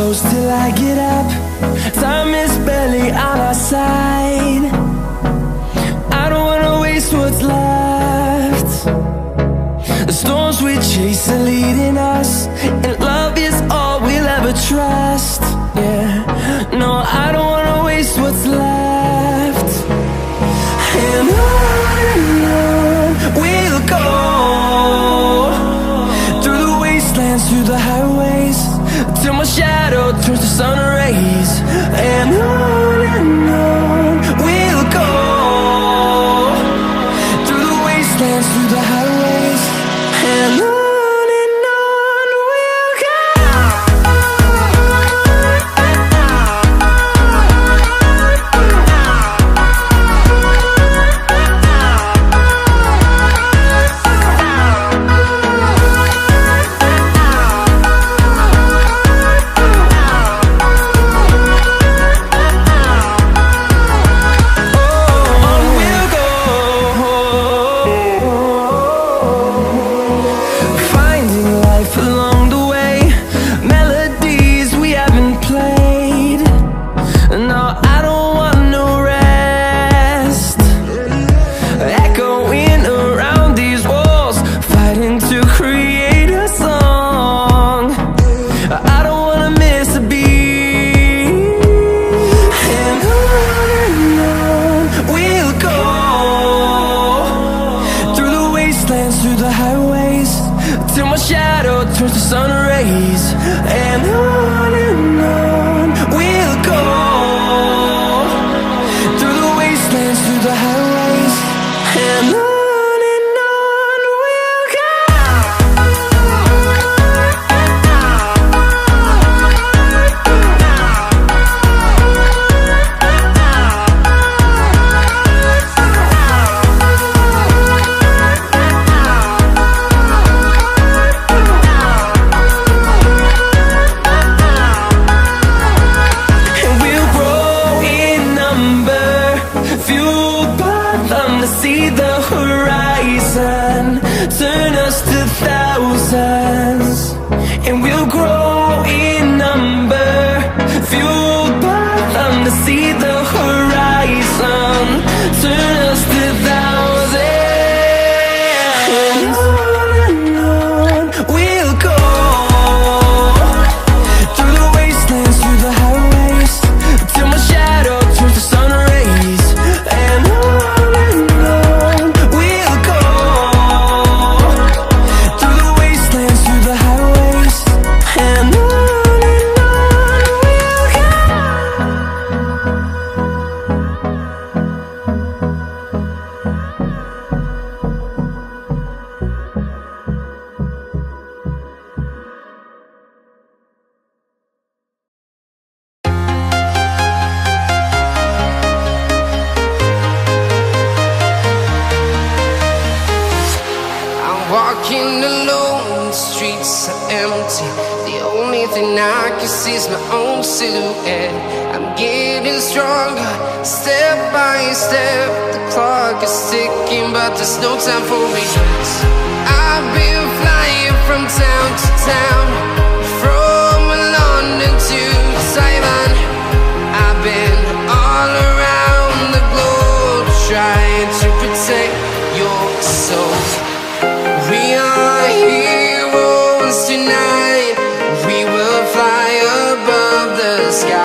close till I get up. Time is barely on our side. I don't wanna waste what's left. The storms we chase are leading us, and love is all we'll ever trust. Yeah, no, I don't wanna waste what's left. And on we'll go, through the wastelands, through the highways, till my shadow turns to sun rays. And on we'll go, through the wastelands, through the highways, and on we'll go. Through the highways, till my shadow turns to sun rays. And on we'll go, through the wastelands, through the highways, and on we'll go. See the horizon, turn us to thousands, and we'll grow in number, fueled by them. To see the horizon, turn us to thousands, and on we'll go, through the wastelands, through the highways, till my shadow turns to sun rays. And walking alone, the streets are empty. The only thing I can see is my own silhouette. I'm getting stronger, step by step. The clock is ticking, but there's no time for me. I've been flying from town to town, from London to Taiwan. I've been all around the globe, trying to protect your soul.